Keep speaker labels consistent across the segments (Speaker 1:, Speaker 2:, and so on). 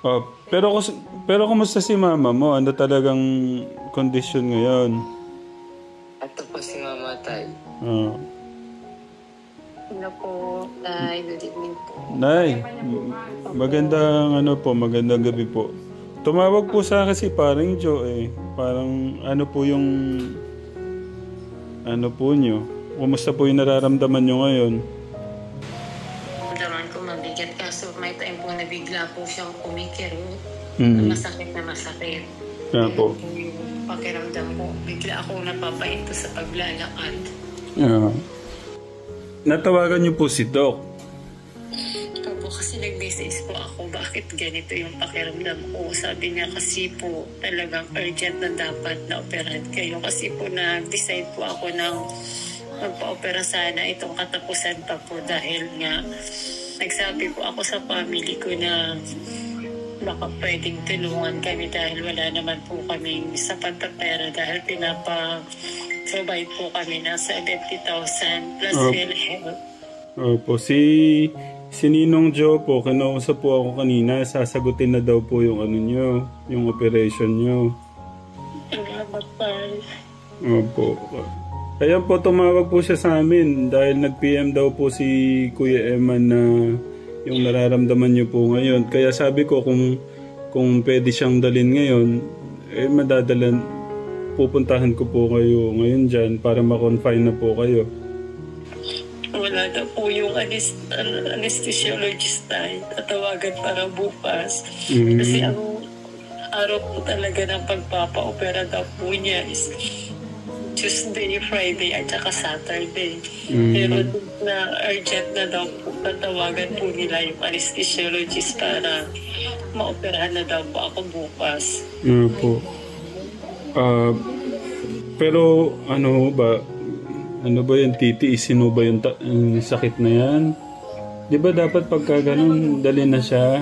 Speaker 1: Oh, pero kumusta si mama mo? Ano talagang kondisyon ngayon?
Speaker 2: Ito po si Mama Tay.
Speaker 1: Oh.
Speaker 2: Ano po, Tay, good evening po.
Speaker 1: Nay, magandang gabi po. Tumawag po sa akin si paring Joe eh. Parang ano po yung ano po nyo? Kumusta po yung nararamdaman nyo ngayon?
Speaker 2: Naman ko mabigat kaso may time po na bigla po siyang kumikirot. Masakit na masakit.
Speaker 1: Kaya po.
Speaker 2: Yung pakiramdam ko, bigla ako napapahinto sa paglalakad.
Speaker 1: Yeah. Natawagan niyo po si Doc.
Speaker 2: Opo, kasi nag-message po ako bakit ganito yung pakiramdam ko. Sabi niya kasi po talagang urgent na dapat na operahan kayo. Kasi po nag-decide po ako ng magpa-opera sana itong katapusan pa po dahil nga nagsabi po ako sa family ko na baka pwedeng tulungan kami dahil wala naman po kaming sapat na pera dahil pinapa-provide po kami ng 70,000 plus PhilHealth.
Speaker 1: Opo, si Ninong Joe po, kinausap po ako kanina, sasagutin na daw po yung ano nyo, yung operation nyo.
Speaker 2: Salamat pa.
Speaker 1: Opo. Kaya po tumawag po siya sa amin dahil nag-PM daw po si Kuya Eman na yung nararamdaman niyo po ngayon. Kaya sabi ko kung pwede siyang dalhin ngayon, eh pupuntahan ko po kayo ngayon dyan para ma-confine na po kayo.
Speaker 2: Wala na po yung anesthesiologist tayo. Tatawagan para bukas. Kasi ang araw po talaga ng pagpapa-opera daw po niya is Tuesday, Friday, at saka Saturday. Pero na urgent na daw po, tatawagan po nila yung anesthesiologist para maoperahan na daw po ako bukas.
Speaker 1: Po. Pero ano ba yung titiisin mo ba yung sakit na yan? Di ba dapat pagka ganun, dali na siya?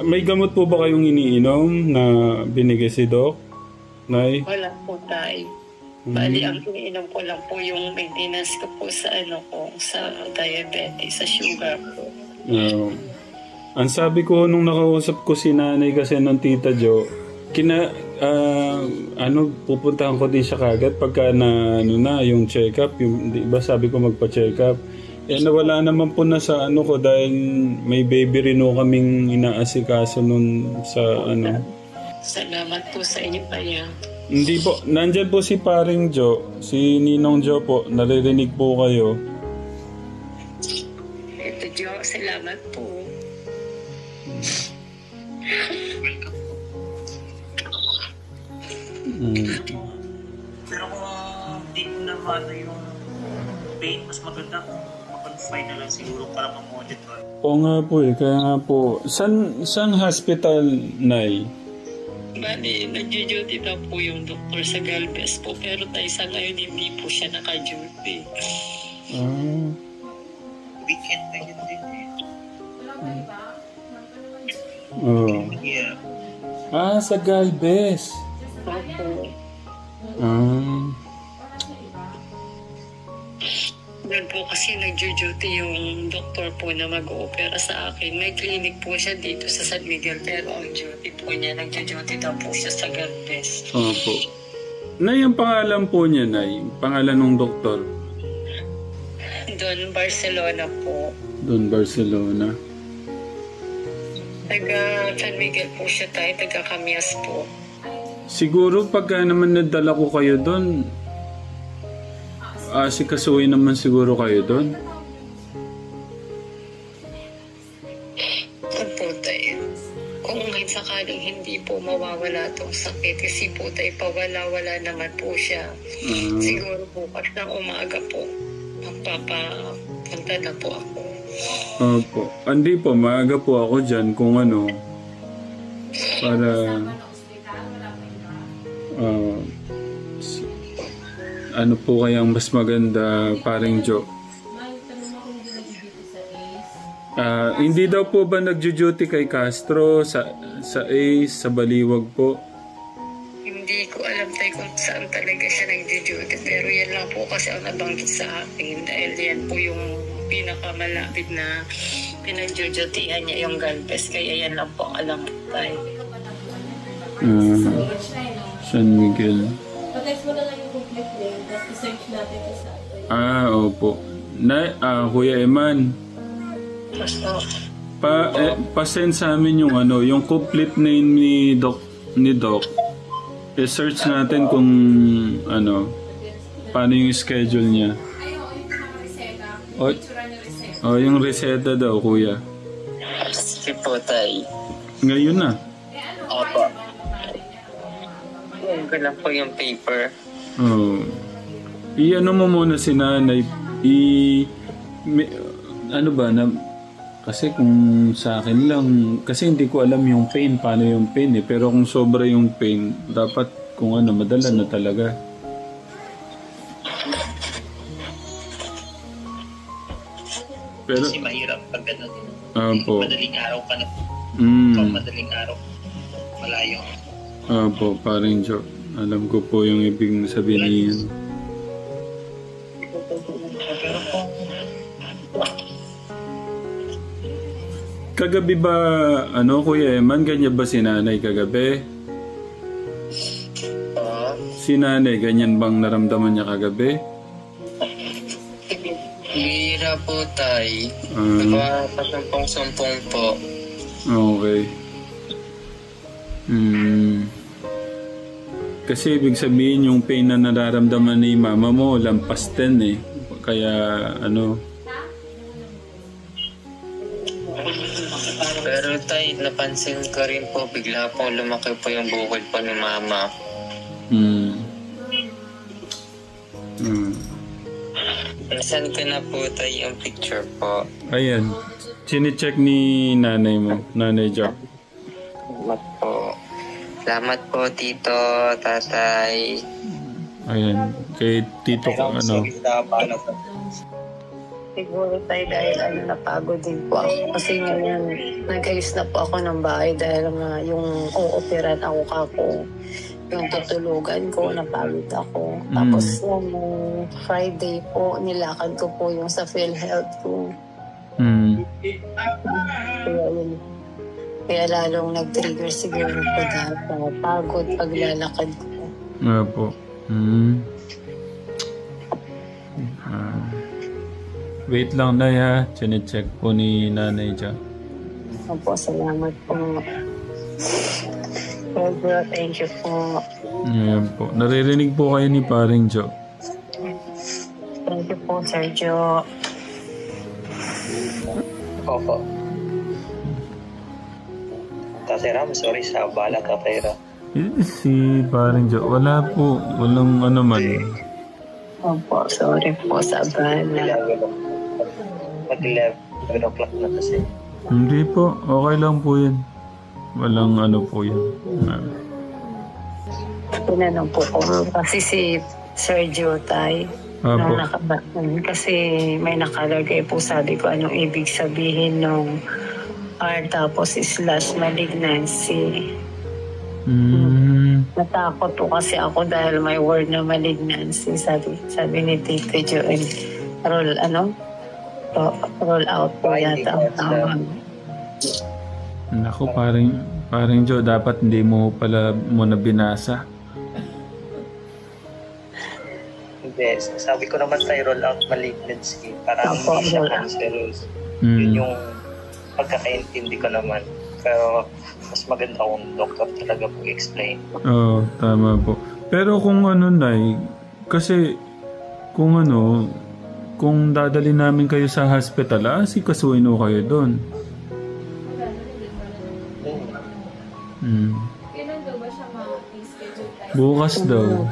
Speaker 1: May gamot po ba kayong iniinom na binigay si Doc? Nay?
Speaker 2: Wala po tayo. Bali, ang iniinom ko lang po yung maintenance ko po sa sa diabetes, sa sugar po.
Speaker 1: Ang sabi ko nung nakausap ko si nanay kasi ng Tita Jo, pupuntahan ko din siya kagad pagka yung check-up, yung, di ba sabi ko magpa-check-up. Nawala naman po na sa ko dahil may baby rin kaming inaasikaso nun sa
Speaker 2: Salamat po sa inyo pa yan.
Speaker 1: Hindi po. Nandyan po si paring Jo. Si Ninong Jo po. Naririnig po kayo.
Speaker 2: Ito Jo, salamat po.
Speaker 3: Welcome po. Pero kung di ko na yung pain, mas maganda kung mag-confine na lang siguro para ma-monitor.
Speaker 1: Oo nga po kaya nga po. San hospital, Nay?
Speaker 2: Bali, nag-duty daw po yung doktor sa Galvez po. Pero tayo sa ngayon, hindi po siya naka-duty.
Speaker 3: Weekend na yun din eh.
Speaker 1: Yeah. Sa Galvez.
Speaker 2: Opo. Doon po kasi nag-duty yung doktor po na mag-oopera sa akin. May clinic po siya dito sa San Miguel pero ang duty po niya, nag-duty daw po siya sa Galvez.
Speaker 1: Opo. Nay, ang pangalan po niya, Nay? Pangalan ng doktor?
Speaker 2: Don Barcelona po.
Speaker 1: Don Barcelona.
Speaker 2: Taga San Miguel po siya tayo, taga Camias po.
Speaker 1: Siguro pagka naman nadala ko kayo doon, sikasuhin naman siguro kayo doon.
Speaker 2: Opo tayo. Kung ngayon sakaling hindi po mawawala itong sakit, kasi po tayo pawala-wala naman po siya. Siguro bukas ng umaga po, magpapapunta na po ako.
Speaker 1: Opo. Hindi po, maaga po ako dyan kung para ano po kayang mas maganda, paring Jo? Hindi daw po ba nagjo-duty kay Castro sa Ace, sa Baliwag po?
Speaker 2: Hindi ko alam tayo kung saan talaga siya nagjo-duty. Pero yan lang po kasi ang nabanggit sa akin. Dahil yan po yung pinakamalapit na Pinag-duty-an niya yung galvez, kaya yan lang po ang alam ko tayo.
Speaker 1: San Miguel.
Speaker 4: Patext mo na lang yung complete name, tapos search natin sa
Speaker 1: Opo. Kuya Eman.
Speaker 2: Basta,
Speaker 1: Pa-send sa amin yung yung complete name ni Doc. I-search natin kung paano yung schedule niya. Yung reseta daw, kuya.
Speaker 2: sige po tayo.
Speaker 1: Ngayon na.
Speaker 2: Opo. Huwag ko lang po yung paper.
Speaker 1: I-ano mo muna si nanay. Kasi kung sa akin lang, kasi hindi ko alam yung pain, paano yung pain eh. Pero kung sobra yung pain, dapat kung madala na talaga. Pero,
Speaker 3: Kasi mahirap pag gano'n.
Speaker 1: Opo.
Speaker 3: Madaling araw ka na. Pag madaling araw, malayo.
Speaker 1: Opo, parang Joe. Alam ko po yung ibig sabihin niyan.
Speaker 3: Pero kung
Speaker 1: Kagabi ba, Kuya Eman, ganyan ba si nanay kagabi? Si nanay, ganyan bang naramdaman niya kagabi?
Speaker 2: Bihira po tayo. Pasumpong-sumpong po.
Speaker 1: Okay. Kasi ibig sabihin yung pain na nararamdaman ni mama mo, lampas 10 eh. Kaya
Speaker 2: Pero tayo, napansin ko rin po, bigla po lumaki po yung bukol po ni mama. Saan ko na po tayo yung picture po.
Speaker 1: Ayan. Sine-check ni nanay mo, Nanay Jo.
Speaker 2: Salamat po. Salamat po, tito, tatay.
Speaker 1: Ayan. Kay tito ko,
Speaker 2: Siguro tayo dahil napagod din po ako. Kasi ngayon, nag-ayos na po ako ng bahay dahil nga yung o-operan ako kako. Yung tutulugan ko, napagod ako. Tapos yung Friday po, nilakad ko po yung sa PhilHealth ko. Kaya lalong nag-trigger siguro po dahil pagod paglalakad ko.
Speaker 1: Nga po. Wait lang na ha. Chine-check po ni Nanay Jo.
Speaker 2: Opo, salamat po. Sobra, thank you po.
Speaker 1: Ayan po. Naririnig po kayo ni Paring Jo.
Speaker 2: Thank you po, Sergio.
Speaker 3: Opo. Tatay Ram, sorry sa abala, Tatay Ram.
Speaker 1: Si Paring Jo. Wala po. Walang man.
Speaker 2: Opo, sorry po sa abala.
Speaker 3: Mag-11 o'clock na kasi.
Speaker 1: Hindi po. Okay lang po yan. Walang po yan.
Speaker 2: Tinanong po ko kasi si Sergio tay. Kasi may nakalagay po, sabi ko anong ibig sabihin nung R tapos slash malignancy. Natakot po kasi ako dahil may word na malignancy. Sabi ni Tito Joel, roll out po yata ang tawag.
Speaker 1: Naku, paring Jo, dapat hindi mo pala muna binasa.
Speaker 3: Hindi, sabi ko naman tayo roll out malignancy. Parang hindi siya cancerous. Yun yung pagkakaintindi ko naman. Pero mas maganda kung doktor talaga po explain.
Speaker 1: Oo, tama po. Pero kung Nay, kasi kung kung dadali namin kayo sa hospital, sikasuin o kayo doon.
Speaker 4: Kailan daw ba siya ma-schedule tayo?
Speaker 1: Bukas daw.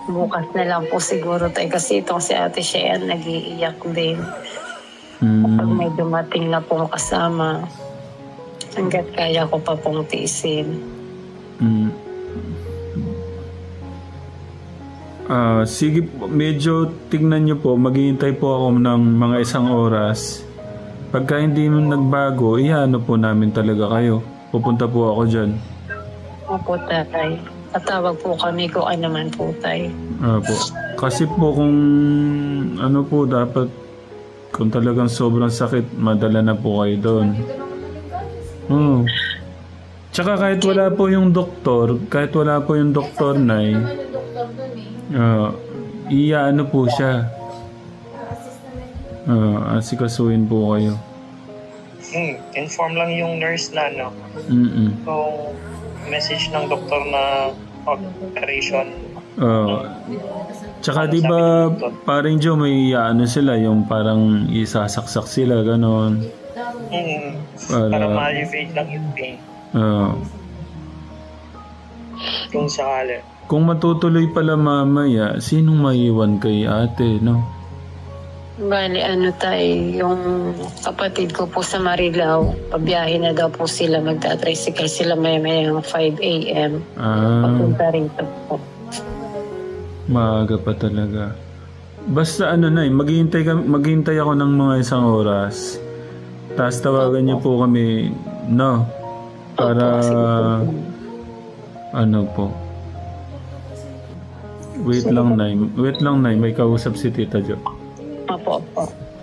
Speaker 2: Bukas na lang po siguro tayo kasi itong si Ate Shean nag-iiyak din. Kapag may dumating na pong kasama, hanggat kaya ko pa pong tiisin.
Speaker 1: Sige po, medyo tignan nyo po, maghihintay po ako ng mga 1 oras. Pagka hindi mo nagbago, po namin talaga kayo. Pupunta po ako dyan.
Speaker 2: Opo, tatay. Tatawag po kami kung ano man po, tay.
Speaker 1: Po. Kasi po kung po dapat, Kung talagang sobrang sakit, madala na po kayo doon. Oo. Tsaka kahit wala po yung doktor, Nay,
Speaker 4: Naman yung doktor dun eh.
Speaker 1: iyaano po siya.
Speaker 4: Assist naman.
Speaker 1: Asikasuhin po kayo.
Speaker 3: Inform lang yung nurse na, no?
Speaker 1: Mm-mm.
Speaker 3: Kung message ng doktor na operation.
Speaker 1: Tsaka di ba parang Joe may ano sila, yung parang isasaksak sila, ganon.
Speaker 3: Para ma-alleviate lang yung pain. Kung sakali.
Speaker 1: Kung matutuloy pala mamaya, sinong maiwan kay ate, no?
Speaker 2: Bali, yung kapatid ko po sa Marilao, pabiyahe na daw po sila, magta-tricycle sila may 5 a.m. Papunta rito po.
Speaker 1: Maaga pa talaga. Basta Nay, maghihintay ako ng mga 1 oras. Tapos tawagan niyo po kami, no? Para, po. Wait lang, Nay. May kausap si Tita Jo.
Speaker 2: Opo.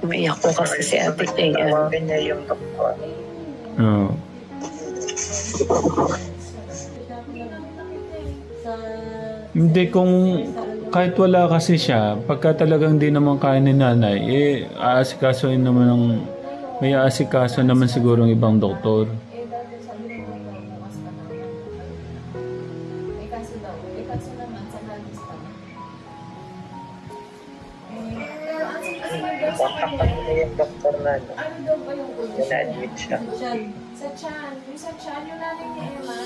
Speaker 2: Umiyak po kasi si Ate Tay.
Speaker 3: Tawagin niya yung doktor.
Speaker 1: Hindi, kung kahit wala kasi siya, pagka talagang di naman kaya ni nanay, may aasikaso naman siguro ng ibang doktor.
Speaker 3: Kontaktan mo na yung doktor na, no?
Speaker 4: Ano daw ba yung condition?
Speaker 3: Na-admit siya.
Speaker 4: Sa tiyan. Yung sa tiyan, yung nanay ni Emma.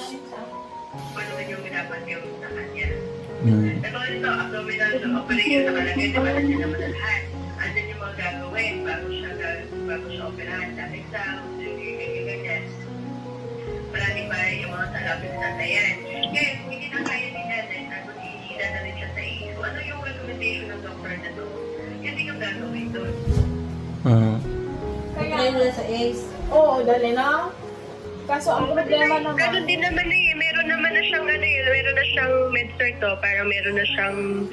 Speaker 5: Ano yung minapan yung sa kanya? Ito, abdominal operation nakalagay, diba na siya naman lahat. Andyan yung mga gagawin bago siya operahan. Dahil sa ganyan. Marami pa yung mga salapin sa tayan. Kaya kung hindi na kaya ni nanay, nag-iisila na rin siya sa iyo. Ano yung recommendation ng doctor na doon? Hindi yung gagawin doon.
Speaker 4: Kaya na sa ACE. Oo, dali na. Kaso ang problema naman.
Speaker 5: Ganun din naman meron naman na siyang meron na siyang med-cert parang meron na siyang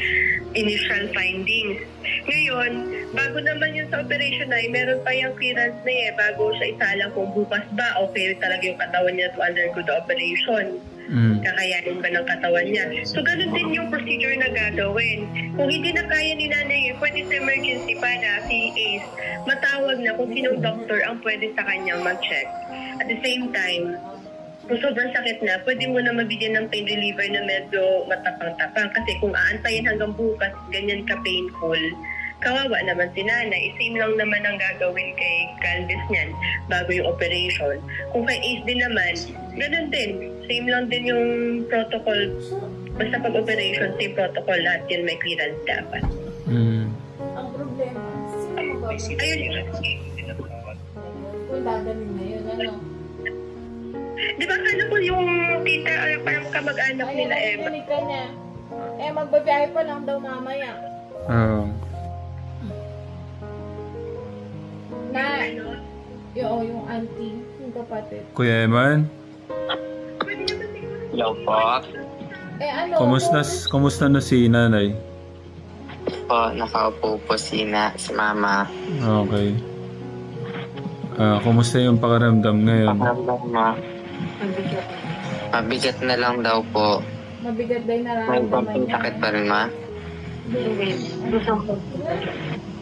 Speaker 5: initial findings. Ngayon, bago naman yun sa operation meron pa yung clearance na bago siya isalang kung bukas ba okay talaga yung katawan niya to undergo the operation. Kakayanin ba ng katawan niya. So, ganun din yung procedure na gagawin. Kung hindi na kaya ni nanay pwede sa emergency pa na si ACE, matawag na kung sinong doctor ang pwede sa kanyang mag-check. At the same time, kung sobrang sakit na, pwede mo na mabigyan ng pain reliever na medyo matapang-tapang. Kasi kung aantayin hanggang bukas, ganyan ka-painful, kawawa naman si nanay. Same lang naman ang gagawin kay Calvis niyan bago yung operation. Kung kay ACE din naman, ganun din. Same lang din yung protocol. Basta pag-operation, same protocol. Lahat yun may clearance dapat.
Speaker 4: Ang problema, sino ba?
Speaker 5: Ayun yun.
Speaker 4: Kung dadalhin na yun, ano?
Speaker 5: Di ba ko yung tita, parang kamag-anak nila Emma?
Speaker 4: Ayun, ka niya. Magbabiyahe pa lang daw mamaya. Yung auntie, yung kapatid.
Speaker 1: Kuya Eman?
Speaker 3: Hello po.
Speaker 4: Ano?
Speaker 1: Kumusta na si nanay?
Speaker 6: Po, nakaupo po si mama.
Speaker 1: Okay. Kumusta yung pakiramdam ngayon?
Speaker 6: Mabigat na lang daw po.
Speaker 4: Mabigat din
Speaker 6: May
Speaker 4: nararamdaman niya.
Speaker 6: sakit pa rin, ma?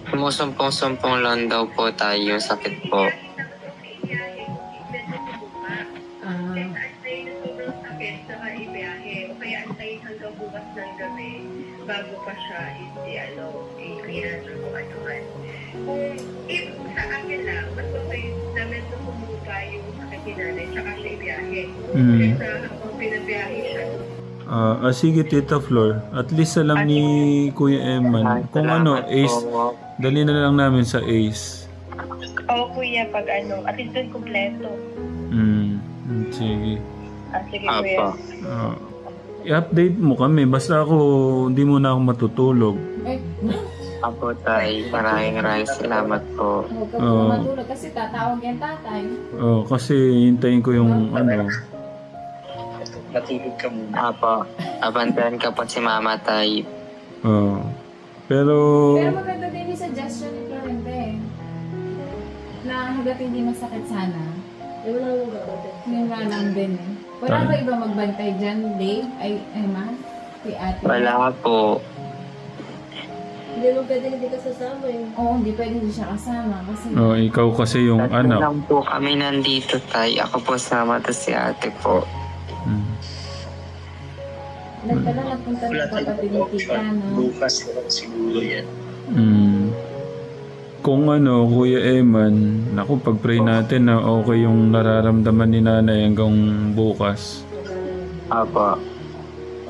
Speaker 6: Sumusumpong-sumpong lang daw po tayo yung sakit po.
Speaker 5: Bago pa siya i-clearance or kung ano man. If sa akin lang, mas okay na medyo kumuha yung sakit ni nanay tsaka siya ibiyahe. Kaya habang pinabiyahe siya.
Speaker 1: Sige Tita Flor, at least alam ni Kuya Eman kung ACE, dali na lang namin sa ACE.
Speaker 5: Oo kuya, pag at least doon kompleto.
Speaker 1: Sige.
Speaker 5: Sige kuya.
Speaker 1: I-update mo kami. Basta hindi mo na ako matutulog.
Speaker 6: Apo tay, maraming salamat po.
Speaker 4: Huwag ka po matulog kasi tatawag yan tatay.
Speaker 1: Kasi hintayin ko yung
Speaker 3: Natulog ka muna.
Speaker 6: Apo, abantayan ka po si mama tay.
Speaker 1: Pero
Speaker 4: Pero maganda din yung suggestion ni Florente. na hanggat hindi masakit sana.
Speaker 7: Wala mo ba?
Speaker 4: Yung nga lang din eh. Wala ba iba magbantay dyan, Dave? Ay, ma? Kay ate?
Speaker 6: Wala po.
Speaker 7: Hindi mo pwede hindi ka sasama eh.
Speaker 4: Oo, hindi pwede hindi siya kasama. Kasi
Speaker 1: Oh, ikaw kasi yung
Speaker 6: Tatlo
Speaker 1: anak.
Speaker 6: lang po kami nandito, tay. Ako po sama, tapos si ate po.
Speaker 1: Mm.
Speaker 4: nagtala nagpunta
Speaker 3: Wala
Speaker 4: ng kapatid
Speaker 3: tayong
Speaker 4: ni tita,
Speaker 3: option.
Speaker 4: no?
Speaker 3: Bukas naman siguro yan.
Speaker 1: Mm. Kung ano, Kuya Eman, naku, pag-pray natin na okay yung nararamdaman ni nanay hanggang bukas.
Speaker 6: Apo.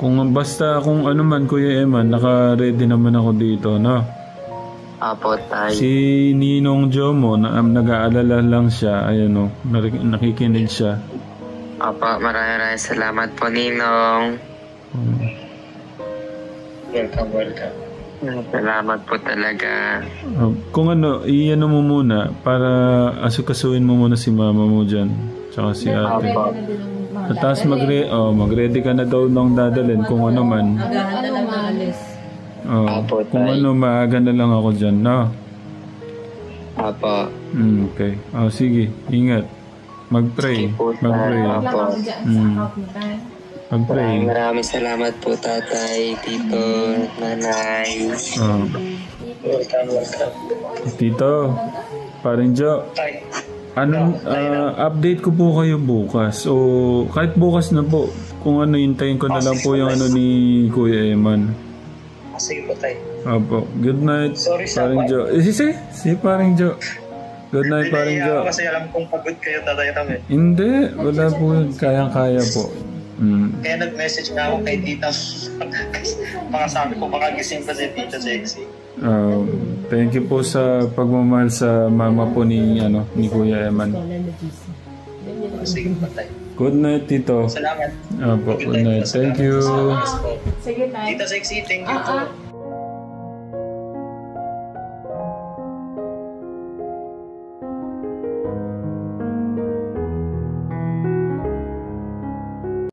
Speaker 1: Kung basta kung ano man, Kuya Eman, naka-ready naman ako dito, no?
Speaker 6: Apo, tay.
Speaker 1: Si Ninong Jomo, nag-aalala lang siya, ayan o, nakikinig siya.
Speaker 6: Apo, maraming salamat po, Ninong.
Speaker 3: Welcome.
Speaker 6: Salamat po talaga.
Speaker 1: Kung ano, i-ano mo muna para asukasuin mo muna si mama mo dyan. Tsaka si ate.
Speaker 4: Ready na din ang mga
Speaker 1: At tapos
Speaker 4: dadalhin.
Speaker 1: mag-ready ka na daw ng dadalhin kung ano man.
Speaker 7: Maghahan na lang ng alis.
Speaker 1: Oh,
Speaker 6: Apo,
Speaker 1: kung
Speaker 6: tay.
Speaker 1: ano, maaga na lang ako dyan, no?
Speaker 6: Apo.
Speaker 1: Okay. Sige, ingat. Mag-pray.
Speaker 6: Sige po,
Speaker 1: Mag-pray.
Speaker 6: tay.
Speaker 4: Lang ako dyan sa account mo, tay.
Speaker 1: Mag-pray.
Speaker 6: Maraming salamat po, tatay, tito, nanay.
Speaker 1: Oh.
Speaker 3: Welcome.
Speaker 1: Tito, paring Jo,
Speaker 3: Tay.
Speaker 1: update ko po kayo bukas. O kahit bukas na po. Kung ano, hintayin ko na lang po yung ano ni Kuya Eman.
Speaker 3: Sige po, Tay.
Speaker 1: Opo. Good night,
Speaker 3: Sorry sa
Speaker 1: paring Jo. Si paring Jo. Good night, paring
Speaker 3: Hindi
Speaker 1: Jo.
Speaker 3: ako kasi alam kong pagod kayo, Tatay Ram eh.
Speaker 1: Hindi, wala po yun. Kayang-kaya po.
Speaker 3: Kaya nag-message na ako kay Tita. Mga sabi ko, baka gising pa si Tita Sexy.
Speaker 1: Thank you po sa pagmamahal sa mama po ni Kuya Eman.
Speaker 3: Sige po, Tay.
Speaker 1: Good night, Tito.
Speaker 3: Salamat.
Speaker 1: Opo, good night. Thank you.
Speaker 4: Sige, tay.
Speaker 3: Tita Sexy, thank you po.